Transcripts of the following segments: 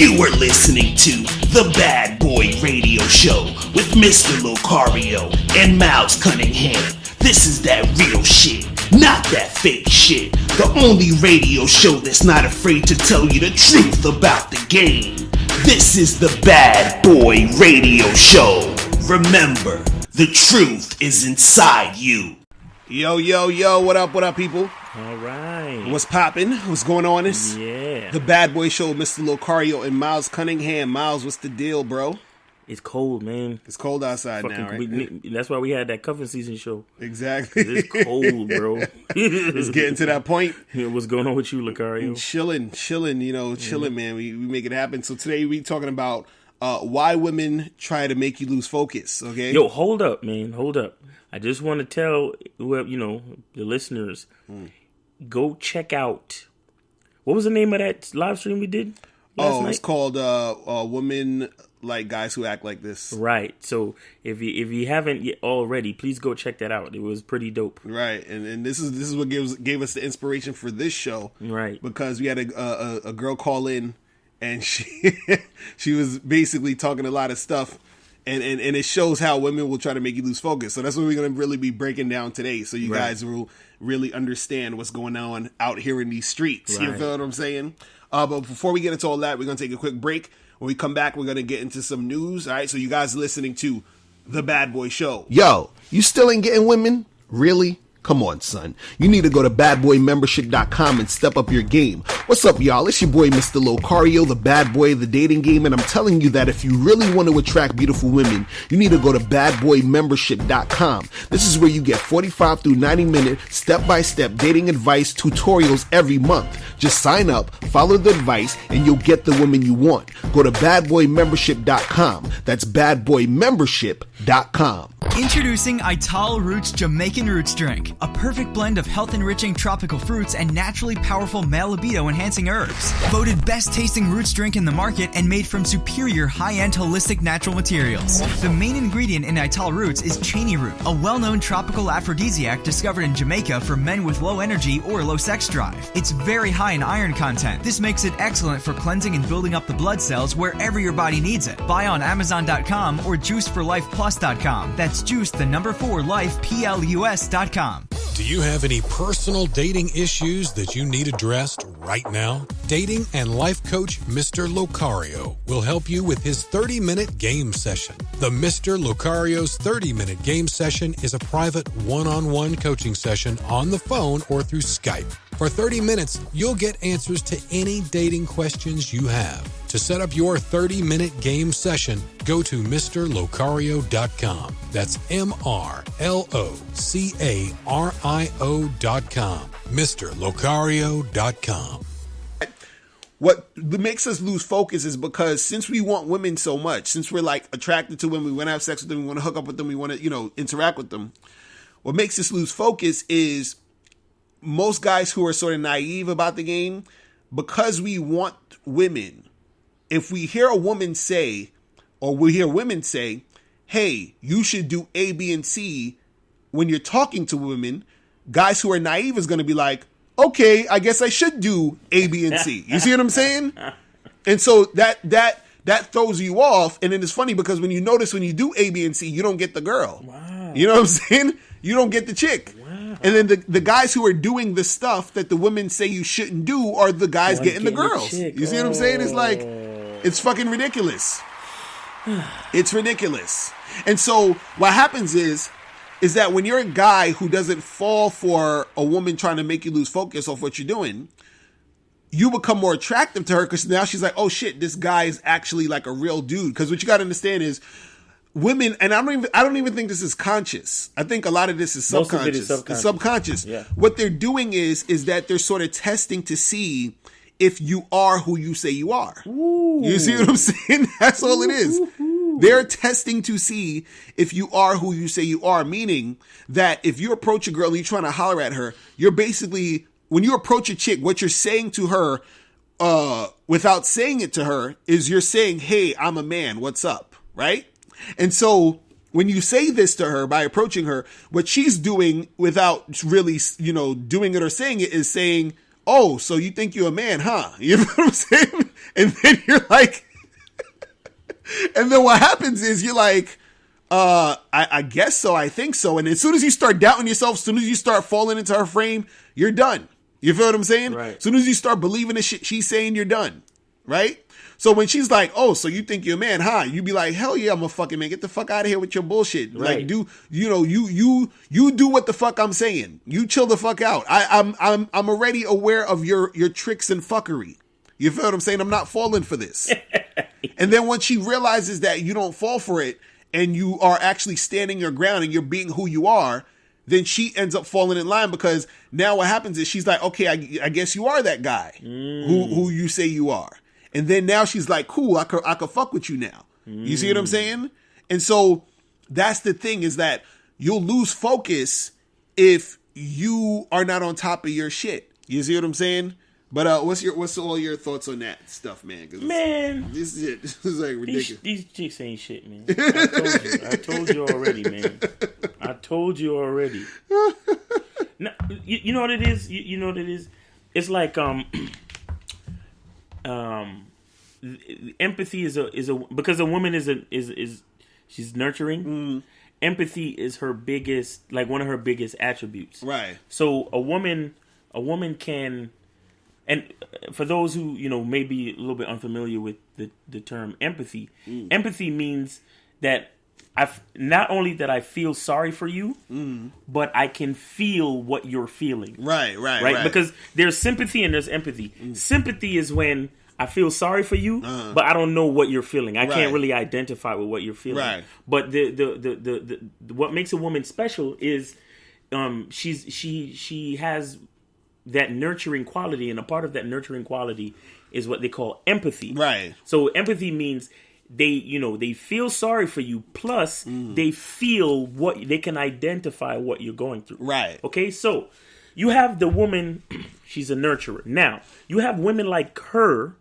You are listening to The Bad Boy Radio Show with Mr. Locario and Miles Cunningham. This is that real shit, not that fake shit. The only radio show that's not afraid to tell you the truth about the game. This is The Bad Boy Radio Show. Remember, the truth is inside you. Yo, what up, people? All right. What's poppin'? What's going on? It's The Bad Boy Show, Mr. Locario and Miles Cunningham. Miles, what's the deal, bro? It's cold, man. It's cold outside now, right? That's why we had that cuffing season show. Exactly. It's cold, bro. It's getting to that point. What's going on with you, Locario? Chilling, man. We make it happen. So today we talking about why women try to make you lose focus, okay? Yo, hold up, man. Hold up. I just want to tell the listeners, go check out, what was the name of that live stream we did last night? It's called Women Like Guys Who Act Like This. Right. So if you haven't yet already, please go check that out. It was pretty dope. Right. And this is what gave us the inspiration for this show. Right. Because we had a girl call in and she was basically talking a lot of stuff. And it shows how women will try to make you lose focus. So that's what we're going to really be breaking down today. So you guys will really understand what's going on out here in these streets. Right. You feel what I'm saying? But before we get into all that, we're going to take a quick break. When we come back, we're going to get into some news. All right. So you guys are listening to The Bad Boy Show. Yo, you still ain't getting women? Really? Come on, son. You need to go to badboymembership.com and step up your game. What's up, y'all? It's your boy, Mr. Locario, the bad boy of the dating game, and I'm telling you that if you really want to attract beautiful women, you need to go to badboymembership.com. This is where you get 45 through 90-minute step-by-step dating advice tutorials every month. Just sign up, follow the advice, and you'll get the women you want. Go to badboymembership.com. That's badboymembership.com. Introducing Ital Roots Jamaican Roots Drink, a perfect blend of health-enriching tropical fruits and naturally powerful male libido-enhancing herbs. Voted best-tasting roots drink in the market and made from superior high-end holistic natural materials. The main ingredient in Ital Roots is Cheney root, a well-known tropical aphrodisiac discovered in Jamaica for men with low energy or low sex drive. It's very high in iron content. This makes it excellent for cleansing and building up the blood cells wherever your body needs it. Buy on Amazon.com or JuiceForLifePlus.com. That's Juice, the number 4, Life, PLUS.com. Do you have any personal dating issues that you need addressed right now? Dating and life coach Mr. Locario will help you with his 30-minute game session. The Mr. Locario's 30-minute game session is a private one-on-one coaching session on the phone or through Skype. For 30 minutes, you'll get answers to any dating questions you have. To set up your 30-minute game session, go to MrLocario.com. That's MrLocario.com. MrLocario.com. What makes us lose focus is because since we want women so much, since we're like attracted to women, we want to have sex with them, we want to hook up with them, we want to, interact with them. What makes us lose focus is most guys who are sort of naive about the game, because we want women. If we hear a woman say, or we hear women say, hey, you should do A, B, and C when you're talking to women, guys who are naive is going to be like, okay, I guess I should do A, B, and C. You see what I'm saying? And so that throws you off. And then it's funny because when you do A, B, and C, you don't get the girl. Wow. You know what I'm saying? You don't get the chick. Wow. And then the guys who are doing the stuff that the women say you shouldn't do are the guys getting the girls. You see what I'm saying? It's like, it's fucking ridiculous. It's ridiculous. And so what happens is that when you're a guy who doesn't fall for a woman trying to make you lose focus off what you're doing, you become more attractive to her because now she's like, oh shit, this guy is actually like a real dude. Because what you got to understand is women, and I don't even think this is conscious. I think a lot of this is subconscious. It's subconscious. Yeah. What they're doing is that they're sort of testing to see if you are who you say you are. Ooh. You see what I'm saying? That's all it is. They're testing to see if you are who you say you are, meaning that if you approach a girl and you're trying to holler at her, you're basically, when you approach a chick, what you're saying to her, without saying it to her, is you're saying, hey, I'm a man, what's up, right? And so when you say this to her by approaching her, what she's doing without really, doing it or saying it is saying, oh, so you think you're a man, huh? You know what I'm saying? And then you're like, and then what happens is you're like, I guess so, I think so. And as soon as you start doubting yourself, as soon as you start falling into her frame, you're done. You feel what I'm saying? Right. As soon as you start believing the shit she's saying, you're done. Right? So when she's like, oh, so you think you're a man, huh? You be like, hell yeah, I'm a fucking man. Get the fuck out of here with your bullshit. Right. Like, you do what the fuck I'm saying. You chill the fuck out. I'm already aware of your tricks and fuckery. You feel what I'm saying? I'm not falling for this. And then once she realizes that you don't fall for it and you are actually standing your ground and you're being who you are, then she ends up falling in line, because now what happens is she's like, okay, I guess you are that guy who you say you are. And then now she's like, cool, I could fuck with you now. You see what I'm saying? And so that's the thing, is that you'll lose focus if you are not on top of your shit. You see what I'm saying? But what's all your thoughts on that stuff, man? Man, this is like ridiculous. These chicks ain't shit, man. I told you already, man. I told you already. Now, you know what it is? You know what it is? It's like empathy is a because a woman is she's nurturing. Empathy is her biggest, like one of her biggest attributes. Right. So a woman can. And for those who, may be a little bit unfamiliar with the term empathy, empathy means that not only that I feel sorry for you, but I can feel what you're feeling. Right. Because there's sympathy and there's empathy. Sympathy is when I feel sorry for you, but I don't know what you're feeling. I can't really identify with what you're feeling. Right. But the what makes a woman special is she has that nurturing quality, and a part of that nurturing quality is what they call empathy. Right. So empathy means they feel sorry for you, plus they feel they can identify what you're going through. Right. Okay, so you have the woman, she's a nurturer. Now, you have women like her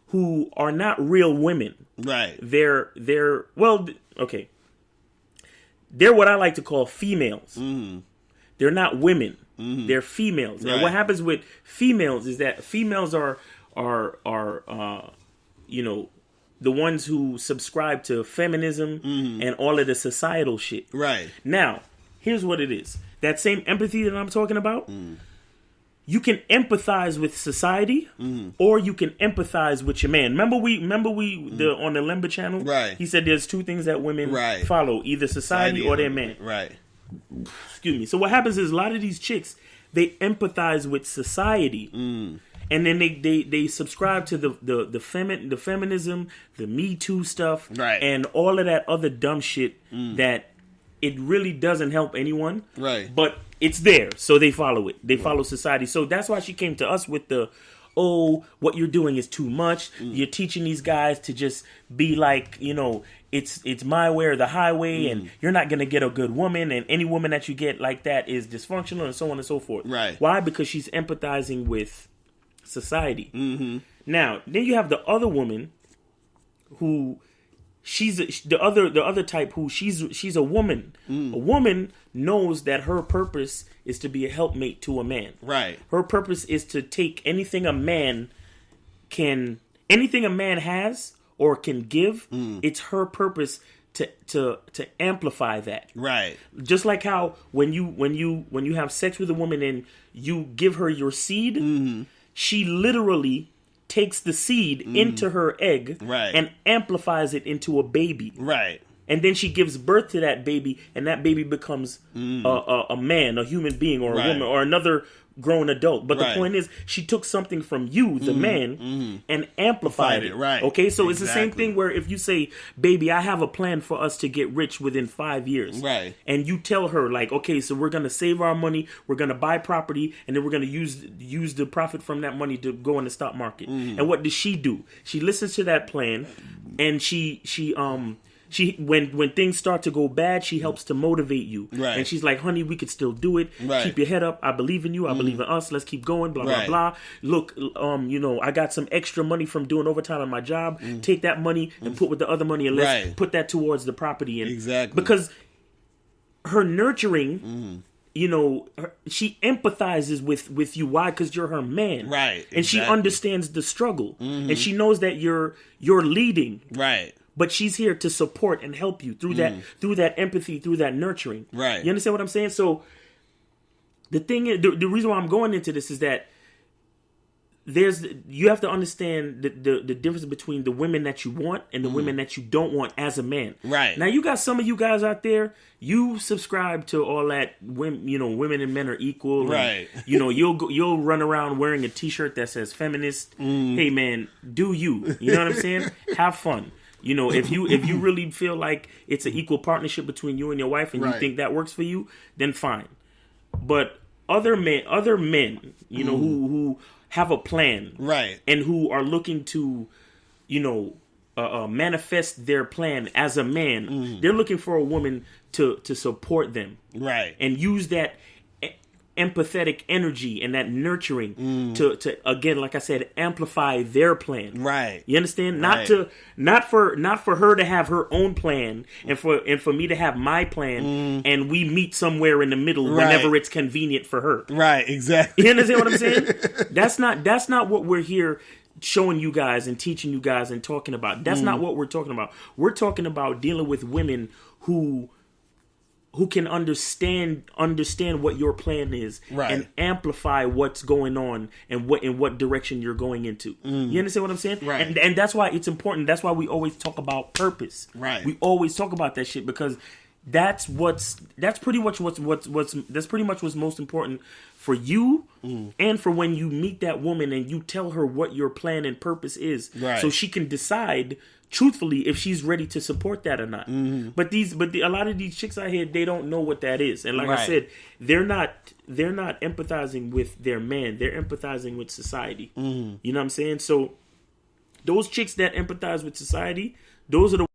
who are not real women. Right. They're okay. They're what I like to call females. They're not women. They're females. Right. And what happens with females is that females are the ones who subscribe to feminism and all of the societal shit. Right. Now, here's what it is. That same empathy that I'm talking about, you can empathize with society, or you can empathize with your man. Remember we on the Lemba channel? Right. He said there's two things that women follow, either society or their man. Right. Excuse me. So what happens is a lot of these chicks, they empathize with society, and then they subscribe to the feminism, the Me Too stuff, and all of that other dumb shit that it really doesn't help anyone. Right. But it's there, so they follow it. They follow society. So that's why she came to us with what you're doing is too much. You're teaching these guys to just be like, it's my way or the highway, and you're not going to get a good woman, and any woman that you get like that is dysfunctional, and so on and so forth. Right. Why? Because she's empathizing with society. Now, then you have the other woman who she's the other type who she's a woman. A woman knows that her purpose is to be a helpmate to a man. Right. Her purpose is to take anything a man has or can give. It's her purpose to amplify that. Right. Just like how when you have sex with a woman and you give her your seed, she literally takes the seed into her egg and amplifies it into a baby. Right. And then she gives birth to that baby, and that baby becomes a man, a human being, or a woman, or another grown adult. But the point is, she took something from you, the man, and amplified it. Right. Okay, so it's the same thing where if you say, baby, I have a plan for us to get rich within 5 years. Right. And you tell her, like, okay, so we're going to save our money, we're going to buy property, and then we're going to use the profit from that money to go in the stock market. And what does she do? She listens to that plan, and she when things start to go bad, she helps to motivate you. Right. And she's like, honey, we could still do it. Right. Keep your head up. I believe in you. I believe in us. Let's keep going. Blah, blah, blah. Look, I got some extra money from doing overtime on my job. Take that money and put with the other money, and let's put that towards the property. And exactly. Because her nurturing you know, she empathizes with you. Why? Because you're her man, right? And she understands the struggle, and she knows that you're leading, right? But she's here to support and help you through that empathy, through that nurturing, right? You understand what I'm saying? So the thing is, the reason why I'm going into this is that you have to understand the difference between the women that you want and the women that you don't want as a man. Right. Now, you got some of you guys out there, you subscribe to all that women and men are equal. Right. And, you'll run around wearing a t-shirt that says feminist. Hey man, do you? You know what I'm saying? Have fun. You know, if you really feel like it's an equal partnership between you and your wife and you think that works for you, then fine. But other men, you know, who have a plan, right, and who are looking to, manifest their plan as a man, they're looking for a woman to support them, right, and use that empathetic energy and that nurturing to again, like I said, amplify their plan. Right. You understand? Right. Not for her to have her own plan and for me to have my plan, and we meet somewhere in the middle whenever it's convenient for her. Right, exactly. You understand what I'm saying? That's not what we're here showing you guys and teaching you guys and talking about. That's not what we're talking about. We're talking about dealing with women who can understand what your plan is, right, and amplify what's going on and in what direction you're going into. You understand what I'm saying? Right. And that's why it's important. That's why we always talk about purpose. Right. We always talk about that shit because that's pretty much what's most important for you, and for when you meet that woman and you tell her what your plan and purpose is, right, so she can decide truthfully if she's ready to support that or not. But a lot of these chicks out here, they don't know what that is, and like I said, they're not empathizing with their man, they're empathizing with society. You know what I'm saying? So those chicks that empathize with society, those are the